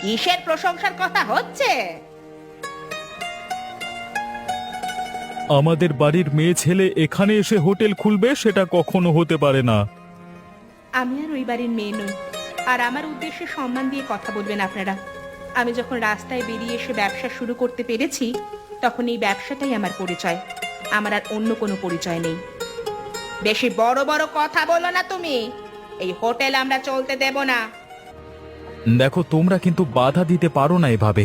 কিসের প্রশংসার কথা হচ্ছে? আমাদের বাড়ির মেয়ে ছেলে এখানে এসে হোটেল খুলবে সেটা কখনো হতে পারে না। আমি আর ওই বাড়ির মেয়ে নই, আর আমার উদ্দেশ্যে সম্মান দিয়ে কথা বলবেন আপনারা। আমি যখন রাস্তায় বেরিয়ে এসে ব্যবসা শুরু করতে পেরেছি, তখন এই ব্যবসাটাই আমার পরিচয়। আমার আর অন্য কোনো পরিচয় নেই। বেশি বড় বড় কথা বলো না তুমি। এই হোটেল আমরা চলতে দেব না। দেখো, তোমরা কিন্তু বাধা দিতে পারো না এভাবে।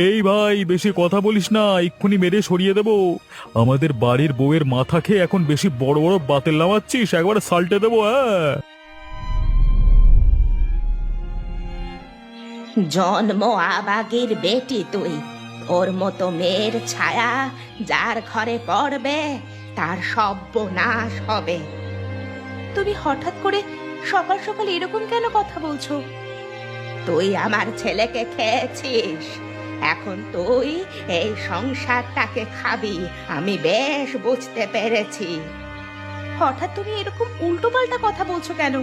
এই ভাই, বেশি কথা বলিস না, এক্ষুনি মেরে সরিয়ে দেব। আমাদের বাড়ির বউয়ের মাথা খেয়ে এখন বেশি বড় বড় বাতেল নামাচ্ছিস, একবারে সাল্টে দেবো। হ্যাঁ, জন্ম আবাগের বেটি তুই। ওর মতো মেয়ের ছায়া যার ঘরে পড়বে তার সর্বনাশ হবে। তুমি হঠাৎ করে সকাল সকাল এরকম কেন কথা বলছো? তুই আমার ছেলেকে খেয়েছিস, এখন তুই এই সংসারটাকে খাবি, আমি বেশ বুঝতে পেরেছি। হঠাৎ তুমি এরকম উল্টো পাল্টা কথা বলছো কেন?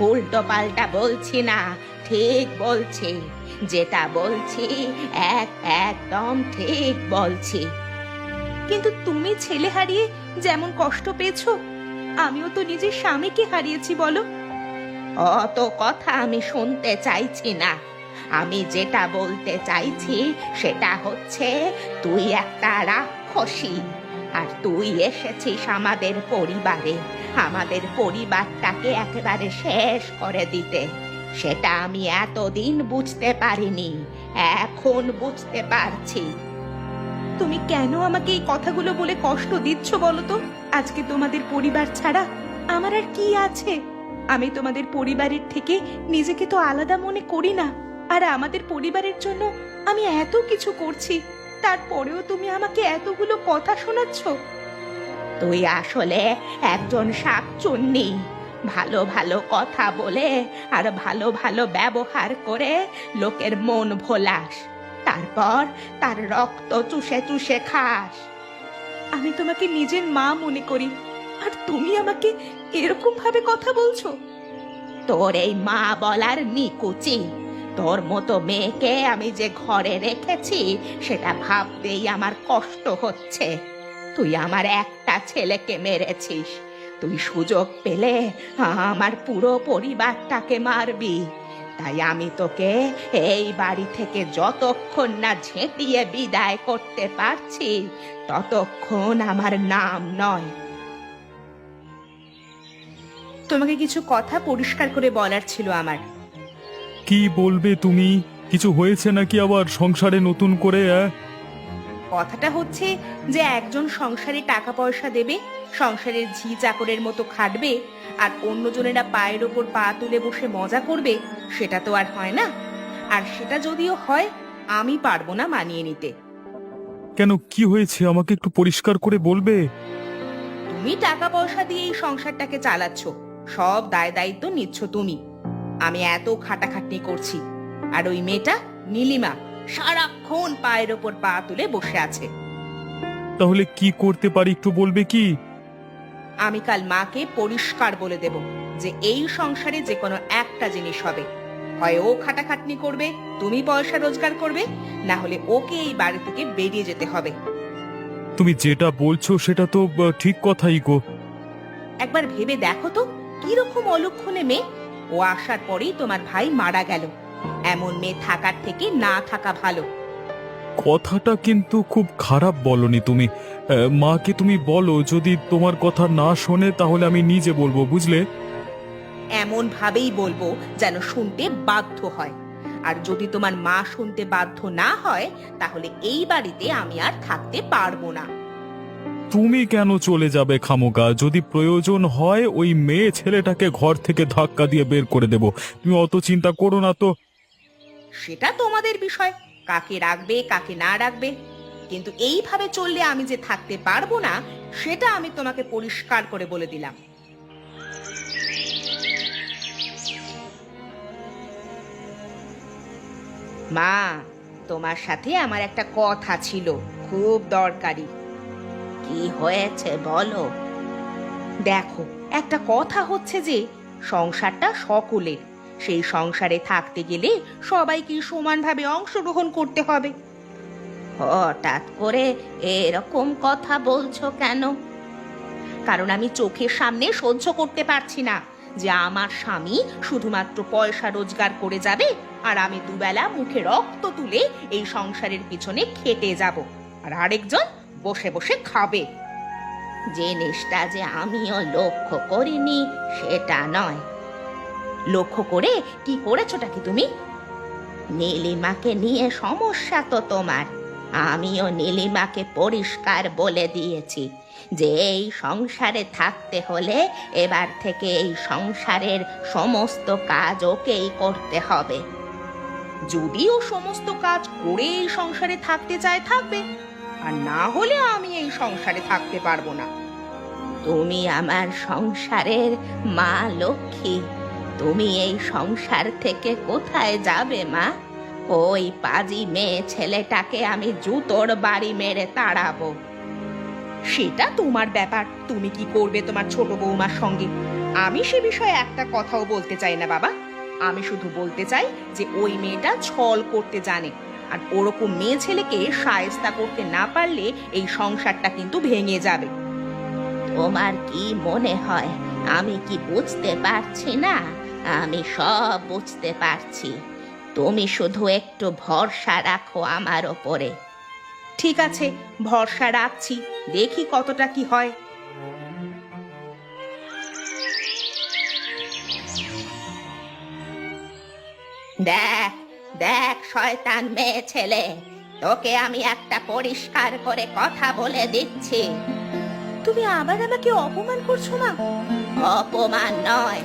উল্টো পাল্টা বলছি না, ঠিক বলছি। যেটা বলছি একদম ঠিক বলছি। কিন্তু তুমি ছেলে হারিয়ে যেমন কষ্ট পেয়েছো, আমিও তো নিজের স্বামীকে হারিয়েছি। বলো, অত কথা আমি শুনতে চাইছি না। আমি যেটা বলতে চাইছি সেটা হচ্ছে, তুই একটা রাক্ষসী, আর তুই এসেছিস আমাদের পরিবারে, আমাদের পরিবারটাকে একেবারে শেষ করে দিতে। সেটা আমি এতদিন বুঝতে পারিনি, এখন বুঝতে পারছি। তুমি কেন আমাকে এই কথাগুলো বলে কষ্ট দিচ্ছ বলো তো? আজকে তোমাদের পরিবার ছাড়া আমার আর কি আছে? আমি তোমাদের পরিবারের থেকে নিজেকে তো আলাদা মনে করি না। আর আমাদের পরিবারের জন্য আমি এত কিছু করছি, তারপরেও তুমি আমাকে এতগুলো কথা শোনাচ্ছ। তুই আসলে একজন শাকচুন্নি। ভালো ভালো কথা বলে আর ভালো ভালো ব্যবহার করে লোকের মন ভোলাস, তারপর তার রক্ত চুষে চুষে খাস। আমি তোমাকে নিজের মা মনে করি, আর তুমি আমাকে এরকম ভাবে কথা বলছো? তোর এই মা বলার নিকুচি। তোর মতো মেয়েকে আমি যে ঘরে রেখেছি সেটা ভাবতেই আমার কষ্ট হচ্ছে। তুই আমার একটা ছেলেকে মেরেছিস, তুই সুযোগ পেলে আমার পুরো পরিবারটাকে মারবি। তাই আমি তোকে এই বাড়ি থেকে যতক্ষণ না ঝেঁটিয়ে বিদায় করতে পারছি, ততক্ষণ আমার নাম নয়। তোমাকে কিছু কথা পরিষ্কার করে বলার ছিল আমার। কি বলবে তুমি? কিছু হয়েছে নাকি আবার সংসারে নতুন করে? কথাটা হচ্ছে যে একজন সংসারে টাকা পয়সা দেবে, সংসারের ঝি চাকরের মতো খাটবে, আর অন্যজনেরা পায়ের ওপর পা তুলে বসে মজা করবে, সেটা তো আর হয় না। আর সেটা যদিও হয়, আমি পারবো না মানিয়ে নিতে। কেন, কি হয়েছে আমাকে একটু পরিষ্কার করে বলবে? তুমি টাকা পয়সা দিয়ে এই সংসারটাকে চালাচ্ছ, সব দায় দায়িত্ব নিচ্ছ তুমি। আমি এত খাটাখাটনি করছি, আর ওই মেয়েটা নীলিমা সারাক্ষণ পায়ের ওপর পা তুলে বসে আছে। তাহলে কি করতে পারি একটু বলবে কি? আমি কাল মাকে পরিষ্কার বলে দেব যে এই সংসারে যে কোনো একটা জিনিস হবে, হয় ও খাটাখাটনি করবে, তুমি পয়সা রোজগার করবে, না হলে ওকে এই বাড়ি থেকে বেরিয়ে যেতে হবে। তুমি যেটা বলছো সেটা তো ঠিক কথাই গো। একবার ভেবে দেখো তো, কিরকম অলক্ষণে মেয়ে। ও আসার পরেই তোমার ভাই মারা গেল। এমন মেয়ে থাকার থেকে না থাকা ভালো। কথাটা কিন্তু খুব খারাপ বলনি তুমি। মাকে তুমি বলো, যদি তোমার কথা না শোনে তাহলে আমি নিজে বলবো, বুঝলে? এমন ভাবেই বলবো যেন শুনতে বাধ্য হয়। আর যদি তোমার মা শুনতে বাধ্য না হয়, তাহলে এই বাড়িতে আমি আর থাকতে পারবো না। তুমি কেন চলে যাবে খামোকা? যদি প্রয়োজন হয় ওই মেয়ে ছেলেটাকে ঘর থেকে ধাক্কা দিয়ে বের করে দেব। তুমি অত চিন্তা করো না তো। সেটা তোমাদের বিষয়, কাকে রাখবে কাকে না রাখবে। কিন্তু এইভাবে চললে আমি যে থাকতে পারবো না, সেটা আমি তোমাকে পরিষ্কার করে বলে দিলাম। মা, তোমার সাথে আমার একটা কথা ছিল, খুব দরকারি। কি হয়েছে বলো। দেখো, একটা কথা হচ্ছে যে সংসারটা সকলের, সেই সংসারে থাকতে গেলে সবাইকে সমানভাবে অংশগ্রহণ করতে হবে। হঠাৎ করে এরকম কথা বলছো কেন? কারণ আমি চোখের সামনে সহ্য করতে পারছি না যে আমার স্বামী শুধুমাত্র পয়সা রোজগার করে যাবে আর আমি দুবেলা মুখে রক্ত তুলে এই সংসারের পিছনে খেটে যাব, আর আরেকজন বসে বসে খাবে। জিনিসটা যে আমিও লক্ষ্য করিনি সেটা নয়। লক্ষ্য করে কি করেছোটা কি তুমি? নীলিমাকে নিয়ে সমস্যা তো তোমার। আমিও নীলিমাকে পরিষ্কার বলে দিয়েছি যে এই সংসারে থাকতে হলে এবার থেকে এই সংসারের সমস্ত কাজ ওকেই করতে হবে। যদি ও সমস্ত কাজ করে এই সংসারে থাকতে চায় থাকবে, আর না হলে আমি এই সংসারে থাকতে পারবো না। তুমি আমার সংসারের মা লক্ষ্মী, তুমি এই সংসার থেকে কোথায় যাবে মা? ওই পাজি মেয়ে ছেলেটাকে আমি জুতোর বাড়ি মেরে তাড়াবো। সেটা তোমার ব্যাপার, তুমি কি করবে তোমার ছোট বৌমার সঙ্গে। আমি সে বিষয়ে একটা কথাও বলতে চাই না বাবা। আমি শুধু বলতে চাই যে ওই মেয়েটা ছল করতে জানে, আর ওরকম মেয়ে ছেলেকে শায়েস্তা করতে না পারলে এই সংসারটা কিন্তু ভেঙে যাবে। তোমার কি মনে হয় আমি কি বুঝতে পারছি না? আমি সব বুঝতে পারছি। তুমি শুধু একটু ভরসা রাখো আমার ওপরে। ঠিক আছে, ভরসা রাখছি, দেখি কতটা কি হয়। দেখ দেখ শয়তান মেয়ে ছেলে, তোকে আমি একটা পরিষ্কার করে কথা বলে দিচ্ছি। তুমি আবার আমাকে অপমান করছো মা? অপমান নয়,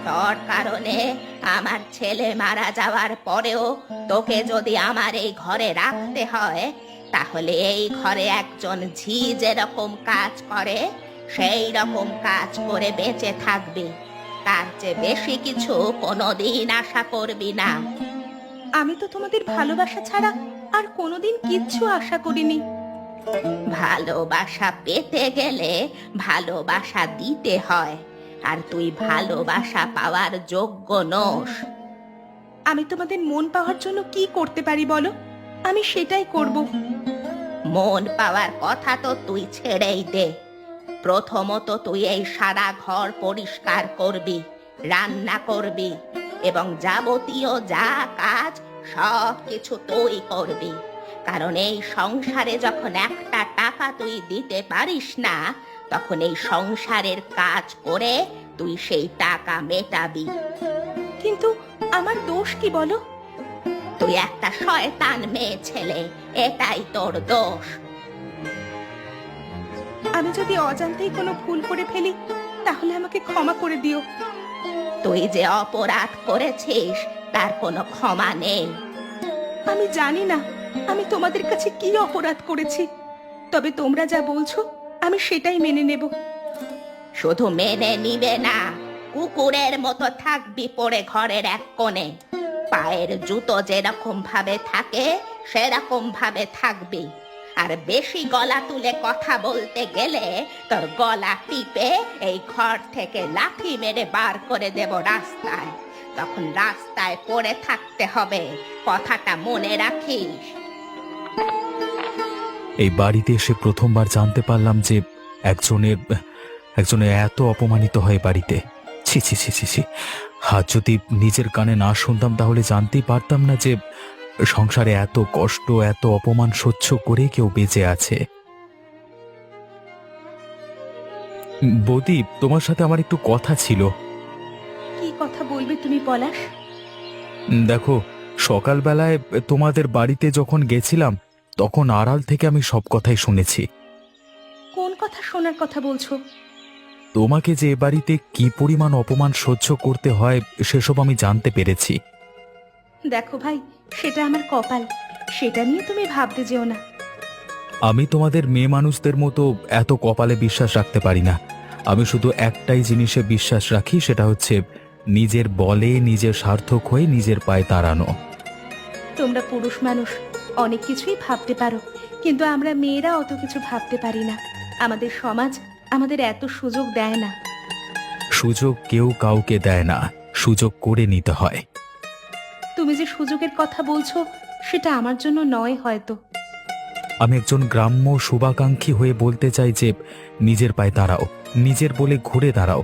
তোর কারণে আমার ছেলে মারা যাওয়ার পরেও তোকে যদি আমার এই ঘরে রাখতে হয়, তাহলে এই ঘরে একজন ঝি যেরকম কাজ করে সেই রকম কাজ করে বেঁচে থাকবি। তার চেয়ে বেশি কিছু কোনোদিন আশা করবি না। আমি তো তোমাদের ভালোবাসা ছাড়া আর কোনোদিন কিচ্ছু আশা করিনি। ভালোবাসা পেতে গেলে ভালোবাসা দিতে হয়, আর তুই ভালোবাসা পাওয়ার যোগ্য নোস। আমি তোমাদের মন পাওয়ার জন্য কি করতে পারি বলো, আমি সেটাই করব। মন পাওয়ার কথা তো তুই ছেড়েই দে। প্রথমত তুই এই সারা ঘর পরিষ্কার করবি, রান্না করবি, এবং যাবতীয় যা কাজ সব কিছু তুই করবি। কারণ এই সংসারে যখন একটা টাকা তুই দিতে পারিস না, তখন এই সংসারের কাজ করে তুই সেই টাকা মেটাবি। কিন্তু আমার দোষ কি বলো? তুই একটা শয়তান মেয়ে ছেলে, এটাই তোর দোষ। আমি যদি অজান্তেই কোনো ভুল করে ফেলি তাহলে আমাকে ক্ষমা করে দিও। তুই যে অপরাধ করেছিস তার কোনো ক্ষমা নেই। আমি জানি না আমি তোমাদের কাছে কি অপরাধ করেছি, তবে তোমরা যা বলছো আমি সেটাই মেনে নেব। শুধু মেনে নিবে না, কুকুরের মতো থাকবি পড়ে ঘরের এক কোণে। পায়ের জুতো যেরকম ভাবে থাকে সেরকম ভাবে থাকবি। আর বেশি গলা তুলে কথা বলতে গেলে তোর গলা টিপে এই ঘর থেকে লাথি মেরে বার করে দেব রাস্তায়। তখন রাস্তায় পড়ে থাকতে হবে, কথাটা মনে রাখিস। এই বাড়িতে এসে প্রথমবার জানতে পারলাম যে একজনের একজনের এত অপমানিত হয় বাড়িতে। ছি ছি ছি ছি ছি, আর যদি নিজের কানে না শুনতাম তাহলে জানতেই পারতাম না যে সংসারে এত কষ্ট, এত অপমান সহ্য করে কেউ বেঁচে আছে। বৌদি, তোমার সাথে আমার একটু কথা ছিল। কি কথা বলবে তুমি পলাশ? দেখো, সকালবেলায় তোমাদের বাড়িতে যখন গেছিলাম তখন আড়াল থেকে আমি সব কথাই শুনেছি। কোন কথা শোনার কথা বলছো? তোমাকে যে এ বাড়িতে কি পরিমাণ অপমান সহ্য করতে হয় সেসব আমি জানতে পেরেছি। দেখো ভাই, সেটা আমার কপাল, সেটা নিয়ে তুমি ভাবতে যেও না। আমি তোমাদের মেয়ে মানুষদের মতো এত কপালে বিশ্বাস রাখতে পারি না। আমি শুধু একটাই জিনিসে বিশ্বাস রাখি, সেটা হচ্ছে নিজের বলে নিজের সার্থক হয়ে নিজের পায়ে দাঁড়ানো। তোমরা পুরুষ মানুষ অনেক কিছুই ভাবতে পারো, কিন্তু আমরা মেয়েরা অত কিছু ভাবতে পারি না। আমাদের সমাজ আমাদের এত সুযোগ দেয় না। সুযোগ কেউ কাউকে দেয় না, সুযোগ করে নিতে হয়। তুমি যে সুযোগের কথা বলছো সেটা আমার জন্য নয় হয়তো। আমি একজন গ্রাম্য শুভাকাঙ্ক্ষী হয়ে বলতে চাই যে নিজের পায়ে দাঁড়াও, নিজের বলে ঘুরে দাঁড়াও।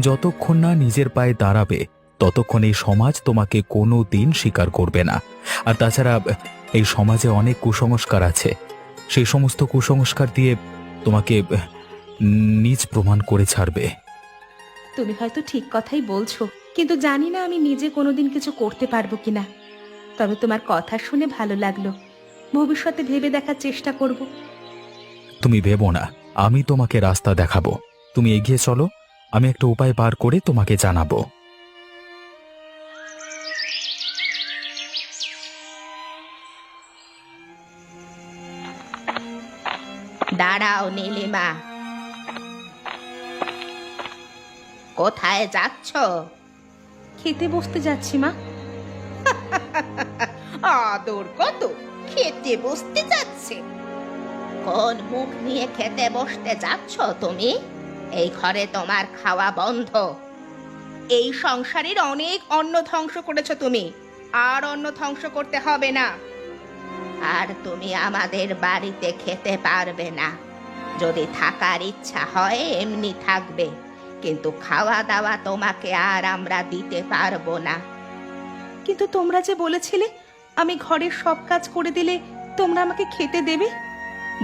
যতক্ষণ না নিজের পায়ে দাঁড়াবে ততক্ষণ এই সমাজ তোমাকে কোনো দিন স্বীকার করবে না। আর তাছাড়া এই সমাজে অনেক কুসংস্কার আছে, সেই সমস্ত কুসংস্কার দিয়ে তোমাকে নিজ প্রমাণ করে ছাড়বে। তুমি হয়তো ঠিক কথাই বলছো, কিন্তু জানি না আমি নিজে কোনোদিন কিছু করতে পারবো কিনা। তবে তোমার কথা শুনে ভালো লাগলো। ভবিষ্যতে ভেবে দেখার চেষ্টা করব। তুমি ভেবো না, আমি তোমাকে রাস্তা দেখাবো। তুমি এগিয়ে চলো, আমি একটা উপায় বার করে তোমাকে জানাবো। দাঁড়াও নীলিমা, কোথায় যাচ্ছ? খেতে বসতে যাচ্ছি মা। আদর কত, খেতে বসতে যাচ্ছে? কোন মুখ নিয়ে খেতে বসতে যাচ্ছ তুমি? এই ঘরে তোমার খাওয়া বন্ধ। এই সংসারের অনেক অন্ন ধ্বংস করেছো তুমি, আর অন্ন ধ্বংস করতে হবে না। আর তুমি আমাদের বাড়িতে খেতে পারবে না। যদি থাকার ইচ্ছা হয় এমনি থাকবে, কিন্তু খাওয়া দাওয়া তোমাকে আর আমরা দিতে পারবো না। কিন্তু তোমরা যে বলেছিলে আমি ঘরের সব কাজ করে দিলে তোমরা আমাকে খেতে দেবে।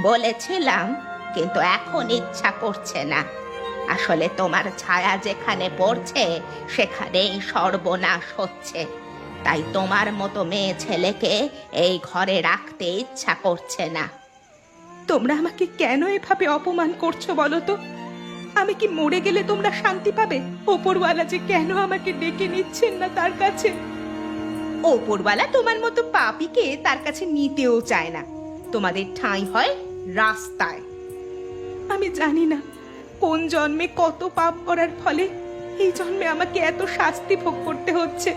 বলেছিলাম, কিন্তু এখন ইচ্ছা করছে না। আসলে তোমার ছায়া যেখানে পড়ছে সেখানেই সর্বনাশ হচ্ছে। তাই তোমার মতো মেয়ে ছেলেকে এই ঘরে রাখতে ইচ্ছা করছে না। তোমরা আমাকে কেন এভাবে অপমান করছো বলো তো? আমি কি মরে গেলে তোমরা শান্তি পাবে? ওপরওয়ালা যে কেন আমাকে ডেকে নিচ্ছেন না তার কাছে? ওপরওয়ালা তোমার মতো পাপীকে তার কাছে নিতেও চায় না। তোমাদের ঠাঁই হয় রাস্তায়। আমি জানি না কোন জন্মে কত পাপ করার ফলে এই জন্মে আমাকে এত শাস্তি ভোগ করতে হচ্ছে।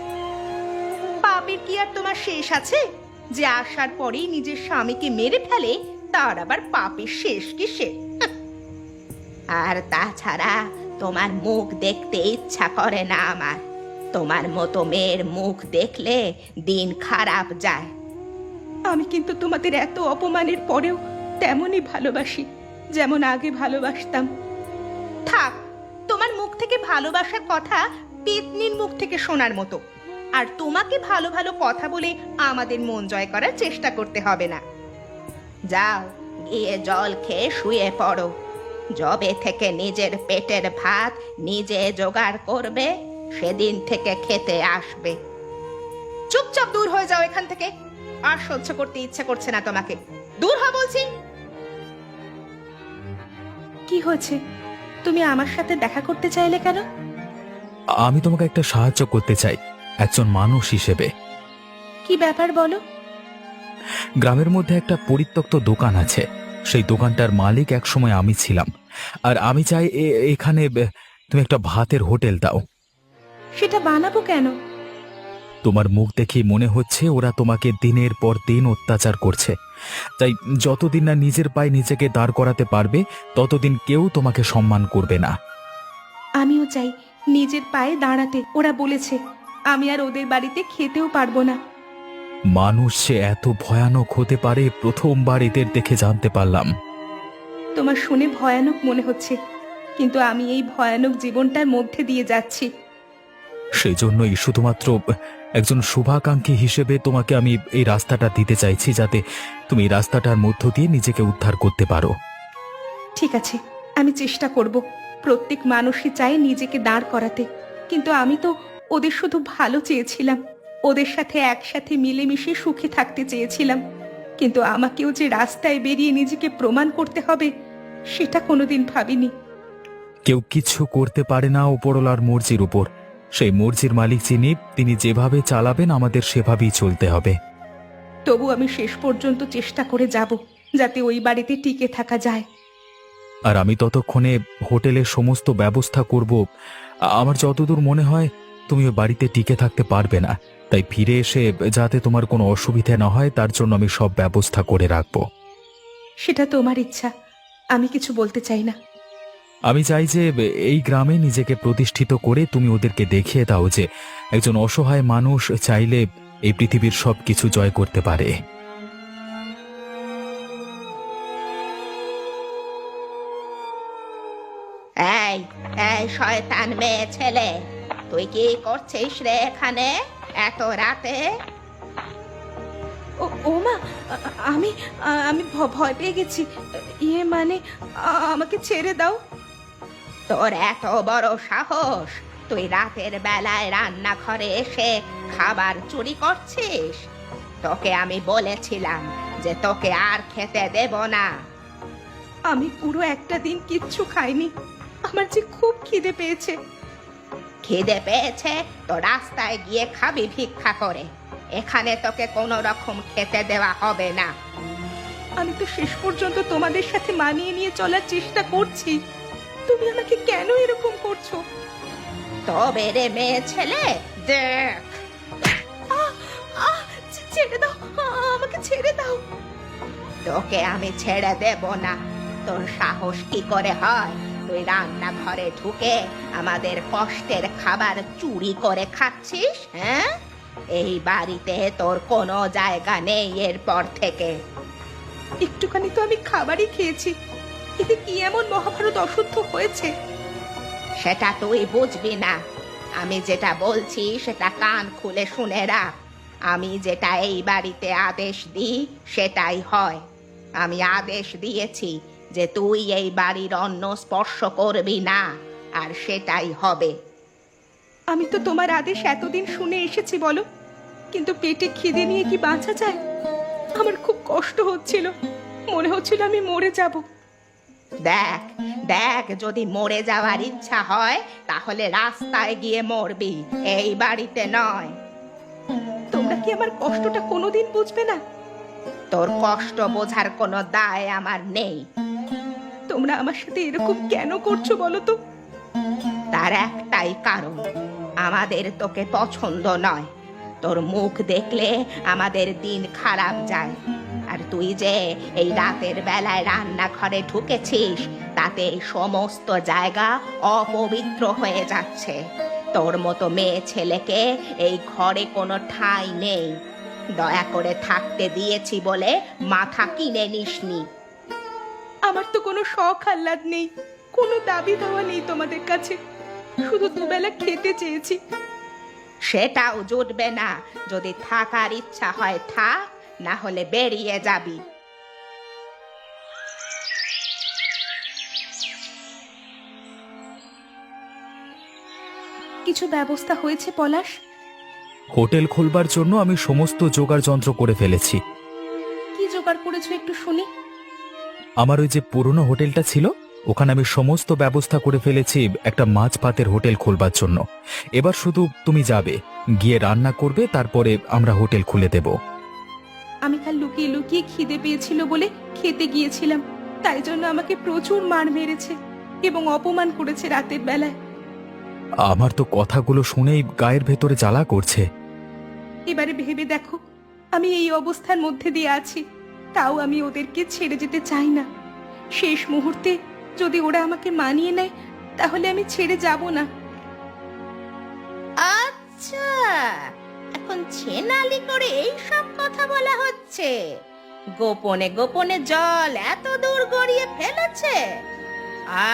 পাপের কি আর তোমার শেষ আছে? যে আসার পরেই নিজের স্বামীকে মেরে ফেলে, তার আবার পাপের শেষ কিসে? আর তাছাড়া তোমার মুখ দেখতে ইচ্ছা করে না আমার। তোমার মতো মেয়ের মুখ দেখলে দিন খারাপ যায়। আমি কিন্তু তোমাদের এত অপমানের পরেও তেমনই ভালোবাসি যেমন আগে ভালোবাসতাম। থাক, তোমার মুখ থেকে ভালোবাসার কথা পেতনির মুখ থেকে শোনার মতো। আর তোমাকে ভালো ভালো কথা বলে আমাদের মন জয় করার চেষ্টা করতে হবে না। যাও, গিয়ে জল খেয়ে শুয়ে পড়ো। যবে থেকে নিজের পেটের ভাত নিজে জোগাড় করবে সেদিন থেকে খেতে আসবে। চুপচাপ দূর হয়ে যাও এখান থেকে। আর সহ্য করতে ইচ্ছে করছে না তোমাকে। দূর হ বলছি। কি হয়েছে? তুমি আমার সাথে দেখা করতে চাইলে কেন? আমি তোমাকে একটা সাহায্য করতে চাই, একজন মানুষ হিসেবে। কি ব্যাপার বলো? গ্রামের মধ্যে একটা পরিত্যক্ত দোকান আছে, সেই দোকানটার মালিক একসময় আমি ছিলাম। আর আমি চাই এখানে তুমি একটা ভাতের হোটেল দাও। সেটা বানাবো কেন? তোমার মুখ দেখেই মনে হচ্ছে ওরা তোমাকে দিনের পর দিন অত্যাচার করছে। তাই যতদিন না নিজের পায়ে নিজেকে দাঁড় করাতে পারবে ততদিন কেউ তোমাকে সম্মান করবে না। আমিও চাই নিজের পায়ে দাঁড়াতে। ওরা বলেছে আমি আর ওদের বাড়িতে খেতেও পারবো না। মানুষ সে এত ভয়ানক হতে পারে প্রথমবার এদের দেখে জানতে পারলাম। তোমার শুনে ভয়ানক মনে হচ্ছে, কিন্তু আমি এই ভয়ানক জীবনটার মধ্যে দিয়ে যাচ্ছি। সেজন্যই শুধুমাত্র একজন শুভাকাঙ্ক্ষী হিসেবে তোমাকে আমি এই রাস্তাটা দিতে চাইছি, যাতে তুমি এই রাস্তাটার মধ্য দিয়ে নিজেকে উদ্ধার করতে পারো। ঠিক আছে, আমি চেষ্টা করব। প্রত্যেক মানুষই চায় নিজেকে দাঁড় করাতে, কিন্তু আমি তো ওদের শুধু ভালো চেয়েছিলাম। ওদের সাথে একসাথে মিলেমিশে সুখে থাকতে চেয়েছিলাম। কিন্তু আমাকেও যে রাস্তায় বেরিয়ে নিজেকে প্রমাণ করতে হবে সেটা কোনোদিন ভাবিনি। কেউ কিছু করতে পারে না উপরওয়ালার মর্জির উপর। সেই মর্জির মালিক যিনি, তিনি যেভাবে চালাবেন আমাদের সেভাবেই চলতে হবে। তবু আমি শেষ পর্যন্ত চেষ্টা করে যাব যাতে ওই বাড়িতে টিকে থাকা যায়। আর আমি ততক্ষণে হোটেলের সমস্ত ব্যবস্থা করব। আমার যতদূর মনে হয় তুমি ওই বাড়িতে টিকে থাকতে পারবে না, তাই ফিরে এসে যাতে তোমার কোনো অসুবিধা না হয় তার জন্য আমি সব ব্যবস্থা করে রাখব। সেটা তোমার ইচ্ছা, আমি কিছু বলতে চাই না। আমি চাই যে এই গ্রামে নিজেকে প্রতিষ্ঠিত করে তুমি ওদেরকে দেখিয়ে দাও যে একজন অসহায় মানুষ চাইলে এই পৃথিবীর সবকিছু জয় করতে পারে। এই এই শয়তান মেয়ে ছেলে, তুই কি করছিস রে এখানে এত রাতে? ও মা, আমি আমি ভয় পেয়ে গেছি। ইয়ে মানে আমাকে ছেড়ে দাও। তোর এত বড় সাহস, তুই রাতের বেলায় রান্নাঘরে এসে খাবার চুরি করছিস? তোকে আমি বলেছিলাম যে তোকে আর খেতে দেব না। আমি পুরো একটা দিন কিচ্ছু খাইনি, আমার যে খুব খিদে পেয়েছে। খিদে পেয়েছে তো রাস্তায় গিয়ে খাবি ভিক্ষা করে, এখানে তোকে কোনো রকম খেতে দেওয়া হবে না। আমি তো শেষ পর্যন্ত তোমাদের সাথে মানিয়ে নিয়ে চলার চেষ্টা করছি, তুমি আমাকে কেন এরকম করছো? তবে রে মেয়ে ছেলে, দেখ। ছেড়ে দাও, আমাকে ছেড়ে দাও। তোকে আমি ছেড়ে দেব না। তোর সাহস কি করে হয় তুই রান্নাঘরে ঢুকে আমাদের কষ্টের খাবার চুরি করে খাচ্ছিস? হ্যাঁ, এই বাড়িতে তোর কোনো জায়গা নেই এরপর থেকে। একটুখানি তো আমি খাবারই খেয়েছি, এতে কি এমন মহাভারত অশুদ্ধ হয়েছে? সেটা তুই বুঝবি না, আমি যেটা বলছি সেটা কান খুলে শুনে রাখ। আমি যেটা এই বাড়িতে আদেশ দিই সেটাই হয়। আমি আদেশ দিয়েছি যে তুই এই বাড়ির অন্ন স্পর্শ করবি না, আর সেটাই হবে। আমি তো তোমার আদেশ এতদিন শুনে এসেছি বলো, কিন্তু পেটে খিদে নিয়ে কি বাঁচা যায়? আমার খুব কষ্ট হচ্ছিল, মনে হচ্ছিল আমি মরে যাব। দেখ দেখ, যদি মরে যাওয়ার ইচ্ছা হয় তাহলে রাস্তায় গিয়ে মরবি, এই বাড়িতে নয়। তোমরা কি আমার কষ্টটা কোনোদিন বুঝবে না? তোর কষ্ট বোঝার কোনো দায় আমার নেই। তোমরা আমার সাথে এরকম কেন করছো বলো তো? তার একটাই কারণ, আমাদের তোকে পছন্দ নয়। তোর মুখ দেখলে আমাদের দিন খারাপ যায়। আর তুই যে এই রাতের বেলায় রান্নাঘরে ঢুকেছিস, তাতে সমস্ত জায়গা অপবিত্র হয়ে যাচ্ছে। তোর মতো মেয়ে ছেলেকে এই ঘরে কোনো ঠাঁই নেই। দয়া করে থাকতে দিয়েছি বলে মাথা কিনে নিসনি। আমার তো কোনো শখ আহ্লাদ নেই, কোনো দাবি দেওয়া নেই তোমাদের কাছে, শুধু দুবেলা খেতে চেয়েছি। সেটাও জুটবে না। যদি থাকার ইচ্ছা হয় থাক, না হলে বেরিয়ে যাবি। কিছু ব্যবস্থা হয়েছে পলাশ? হোটেল খুলবার জন্য আমি সমস্ত জোগাড় যন্ত্র করে ফেলেছি। কি জোগাড় করেছো একটু শুনি। আমার ওই যে পুরনো হোটেলটা ছিল, ওখানে আমি সমস্ত ব্যবস্থা করে ফেলেছি একটা মাছ ভাতের হোটেল খুলবার জন্য। এবার শুধু তুমি যাবে, গিয়ে রান্না করবে, তারপরে আমরা হোটেল খুলে দেব। আমি কাল লুকিয়ে লুকিয়ে খিদে পেয়েছিল বলে খেতে গিয়েছিলাম, তাই জন্য আমাকে প্রচুর মার মেরেছে এবং অপমান করেছে রাতের বেলায়। আমার তো কথাগুলো শুনেই গায়ের ভেতরে জ্বালা করছে। এবারে ভেবে দেখো, আমি এই অবস্থার মধ্যে দিয়ে আছি, তাও আমি ওদেরকে ছেড়ে যেতে চাই না। শেষ মুহূর্তে যদি ওরা আমাকে মানিয়ে নেয় তাহলে আমি ছেড়ে যাব না। আচ্ছা, এখন ছেনালি করে এই সব কথা বলা হচ্ছে? গোপনে গোপনে জল এত দূর গড়িয়ে ফেলেছে?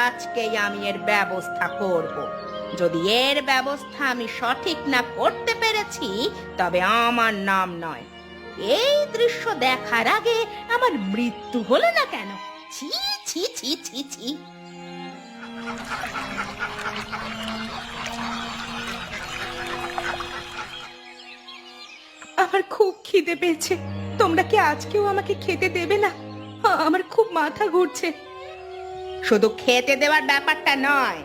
আজকেই আমি এর ব্যবস্থা করব। যদি এর ব্যবস্থা আমি সঠিক না করতে পেরেছি তবে আমার নাম নয়। এই দৃশ্য দেখার আগে আমার মৃত্যু হলো না কেন? ছি ছি ছি ছি ছি। আমার খুব খিদে পেয়েছে, তোমরা কি আজকেও আমাকে খেতে দেবে না? আমার খুব মাথা ঘুরছে। শুধু খেতে দেওয়ার ব্যাপারটা নয়,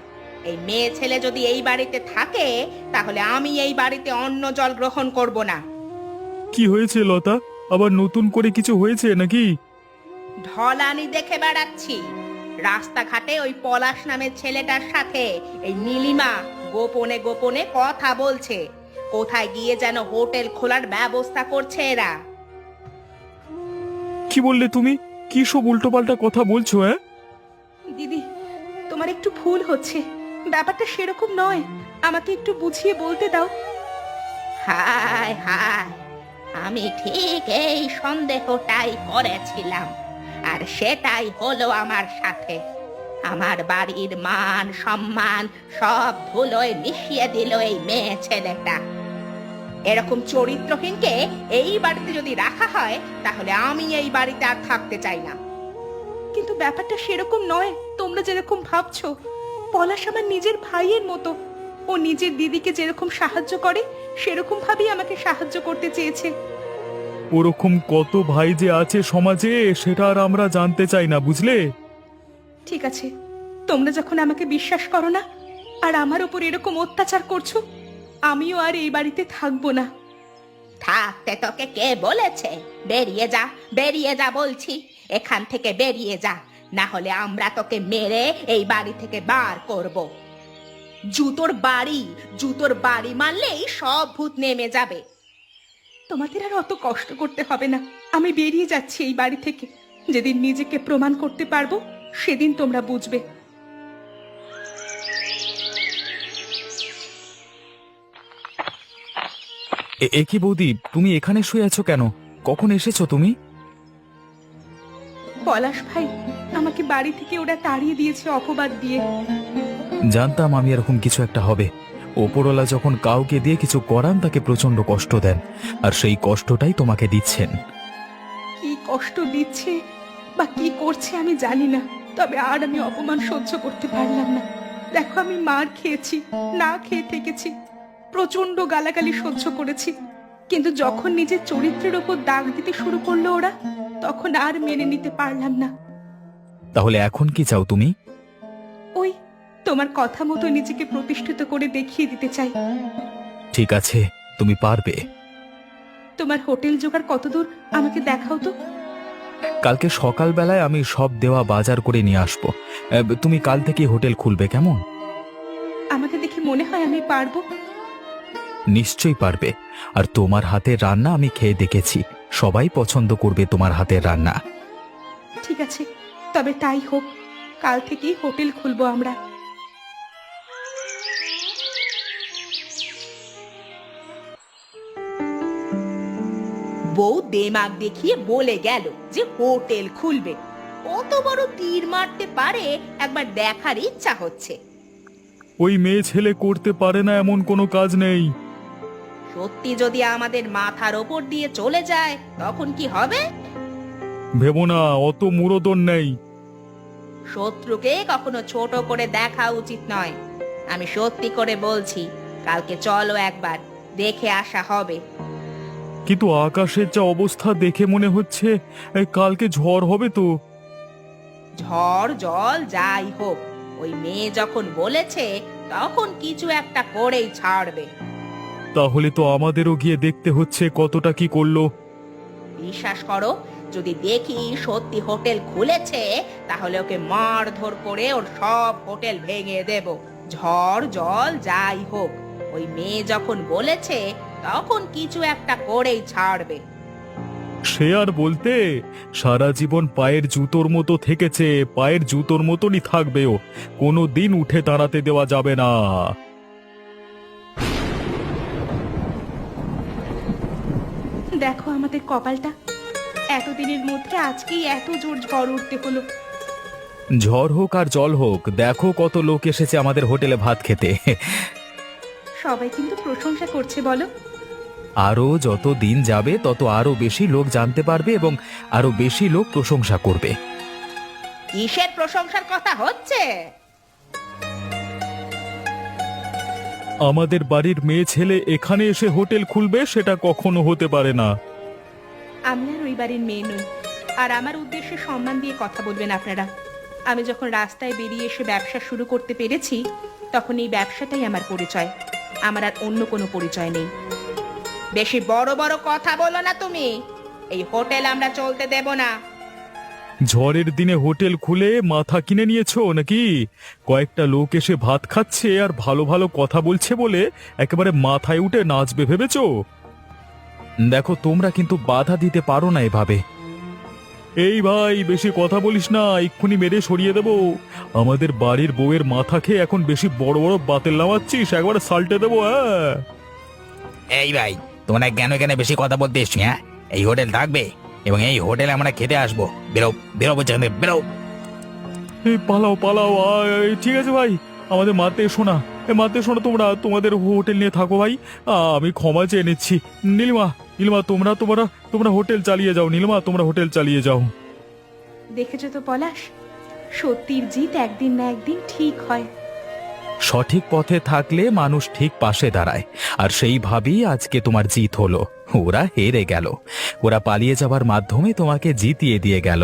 এই মেয়ে ছেলে যদি এই বাড়িতে থাকে তাহলে আমি এই বাড়িতে অন্ন জল গ্রহণ করব না। কি হয়েছে লতা, আবার নতুন করে কিছু হয়েছে নাকি? ঢলানি দেখে বেড়াচ্ছি, রাস্তাঘাটে ওই পলাশ নামের ছেলেটার সাথে এই নীলিমা গোপনে গোপনে কথা বলছে। কোথায় গিয়ে যেন হোটেল খোলার ব্যবস্থা করছে এরা। কি বললে তুমি? কি সব উল্টোপাল্টা কথা বলছো? দিদি, তোমার তোমার একটু ভুল হচ্ছে, ব্যাপারটা সেরকম নয়, আমাকে একটু বুঝিয়ে বলতে দাও। হায় হায়, আমি ঠিক এই সন্দেহটাই করেছিলাম, আর সেটাই হলো আমার সাথে। আমার বাড়ির মান সম্মান সব ধুলোয় মিশিয়ে দিল এই মেয়ে ছেলেটা। এরকম চরিত্রহীনকে এই বাড়িতে যদি রাখা হয় তাহলে আমি এই বাড়িতে আর থাকতে চাই না। কিন্তু ব্যাপারটা সেরকম নয় তোমরা যেরকম ভাবছো। পলাশ আমার নিজের ভাইয়ের মতো, ও নিজের দিদিকে যেরকম সাহায্য করে সেরকম ভাবেই আমাকে সাহায্য করতে চেয়েছে। ওরকম কত ভাই যে আছে সমাজে সেটা আর আমরা জানতে চাই না, বুঝলে? ঠিক আছে, তোমরা যখন আমাকে বিশ্বাস করো না আর আমার উপর এরকম অত্যাচার করছো, আমিও আর এই বাড়িতে থাকবো না। থাকতে তোকে কে বলেছে? বেরিয়ে যা, বেরিয়ে যা বলছি, এখান থেকে বেরিয়ে যা, না হলে আমরা তোকে মেরে এই বাড়ি থেকে বার করব। জুতোর বাড়ি মারলেই সব ভূত নেমে যাবে। তোমাদের আর অত কষ্ট করতে হবে না, আমি বেরিয়ে যাচ্ছি এই বাড়ি থেকে। যেদিন নিজেকে প্রমাণ করতে পারবো সেদিন তোমরা বুঝবে। এ কি বৌদি, তুমি এখানে শুয়ে আছো কেন? কখন এসেছো তুমি? পলাশ ভাই, আমাকে বাড়ি থেকে ওরা তাড়িয়ে দিয়েছে অপবাদ দিয়ে। জানতাম আমি এরকম কিছু একটা হবে। ওপরওয়ালা যখন কাউকে দিয়ে কিছু করান তাকে প্রচন্ড কষ্ট দেন, আর সেই কষ্টটাই তোমাকে দিচ্ছেন। কি কষ্ট দিচ্ছে বা কি করছে আমি জানি না, তবে আর আমি অপমান সহ্য করতে পারলাম না। দেখো, আমি মার খেয়েছি, না খেয়ে থেকেছি, প্রচন্ড গালাগালি সহ্য করেছি, কিন্তু যখন নিজের চরিত্রের উপর দাগ দিতে শুরু করলো ওরা, তখন আর মেনে নিতে পারলাম না। তাহলে এখন কি চাও তুমি? ওই তোমার কথা মতো নিজেকে প্রতিষ্ঠিত করে দেখিয়ে দিতে চাই। ঠিক আছে, তুমি পারবে। তোমার হোটেল জোগাড় কতদূর আমাকে দেখাও তো। কালকে সকালবেলায় আমি সব দেওয়া বাজার করে নিয়ে আসবো। তুমি কাল থেকে হোটেল খুলবে, কেমন? আমাকে দেখে মনে হয় আমি পারবো। নিশ্চয়ই পারবে। আর তোমার হাতের রান্না আমি খেয়ে দেখেছি, সবাই পছন্দ করবে তোমার হাতের রান্না। ঠিক আছে, তবে তাই হোক, কাল থেকেই হোটেল খুলবো আমরা। বউ দেমাগ দেখিয়ে বলে গেল যে হোটেল খুলবে। কত বড় তীর মারতে পারে একবার দেখার ইচ্ছা হচ্ছে। ওই মেয়ে ছেলে করতে পারে না এমন কোনো কাজ নেই। সত্যি যদি আমাদের মাথার ওপর দিয়ে চলে যায় তখন কি হবে? ভেবো না, অত মুরদন নেই। শত্রুকে কখনো ছোট করে দেখা উচিত নয়। আমি সত্যি করে বলছি, কালকে চলো একবার দেখে আসা হবে। কিন্তু আকাশের যা অবস্থা দেখে মনে হচ্ছে কালকে ঝড় হবে তো। ঝড় জল যাই হোক, ওই মেয়ে যখন বলেছে তখন কিছু একটা করেই ছাড়বে। তাহলে তো আমাদেরও গিয়ে দেখতে হচ্ছে কতটা কি করলো। বিশ্বাস করো, যদি দেখি সত্যি হোটেল খুলেছে তাহলে ওকে মারধর করে ওর সব হোটেল ভেঙে দেব। ঝড় জল যাই হোক, ওই মেয়ে যখন বলেছে তখন কিছু একটা করেই ছাড়বে। সে আর বলতে, সারা জীবন পায়ের জুতোর মতো থেকেছে, পায়ের জুতোর মতনই থাকবেও, কোনো দিন উঠে দাঁড়াতে দেওয়া যাবে না। দেখো আমাদের কপালটা, এতদিনের মধ্যে আজকেই এত জোর ঝড় উঠতে হলো। ঝড় হোক আর জল হোক, দেখো কত লোক এসেছে আমাদের হোটেলে ভাত খেতে। সবাই কিন্তু প্রশংসা করছে, বলো? আরো যত দিন যাবে তত আরো বেশি লোক জানতে পারবে এবং আরো বেশি লোক প্রশংসা করবে। কিসের প্রশংসার কথা হচ্ছে? আমাদের বাড়ির মেয়ে ছেলে এখানে এসে হোটেল খুলবে, সেটা কখনো হতে পারে না। আমি আর ওই বাড়ির মেয়ে নই, আর আমার উদ্দেশ্যে সম্মান দিয়ে কথা বলবেন আপনারা। আমি যখন রাস্তায় বেরিয়ে এসে ব্যবসা শুরু করতে পেরেছি তখন এই ব্যবসাটাই আমার পরিচয়, আমার আর অন্য কোনো পরিচয় নেই। বেশি বড় বড় কথা বলো না তুমি, এই হোটেল আমরা চলতে দেব না। ঝড়ের দিনে হোটেল খুলে মাথা কিনে নিয়েছো নাকি? কয়েকটা লোক এসে ভাত খাচ্ছে আর ভালো ভালো কথা বলছে বলে একেবারে মাথায় উঠে নাচবে ভেবেছো? দেখো, তোমরা কিন্তু বাধা দিতে পারো না এভাবে। এই ভাই বেশি কথা বলিস না, এক্ষুনি মেরে সরিয়ে দেবো। আমাদের বাড়ির বউয়ের মাথা খেয়ে এখন বেশি বড় বড় বাতেল নামাচ্ছিস, একবারে সাল্টে দেবো। হ্যাঁ, এই ভাই, তোমরা কেন এখানে বেশি কথা বলতে এসছি? হ্যাঁ, এই হোটেল থাকবে এবং এই হোটেলে আমরা খেতে আসবো। বেরো বেরো বলছি, বেরো। এই পালাও পালাও। ঠিক আছে ভাই, আমাদের মারতে এসো না, মারতে এসো না। তোমরা তোমাদের হোটেল নিয়ে থাকো ভাই, আমি ক্ষমা চেয়ে নিচ্ছি। নীলিমা, নীলিমা, তোমরা তোমরা তোমরা হোটেল চালিয়ে যাও। নীলিমা, তোমরা হোটেল চালিয়ে যাও। দেখেছো তো পলাশ, সত্যির জিত একদিন না একদিন ঠিক হয়। সঠিক পথে থাকলে মানুষ ঠিক পাশে দাঁড়ায়, আর সেইভাবেই আজকে তোমার জিত হলো। ওরা হেরে গেল, ওরা পালিয়ে যাবার মাধ্যমে তোমাকে জিতিয়ে দিয়ে গেল।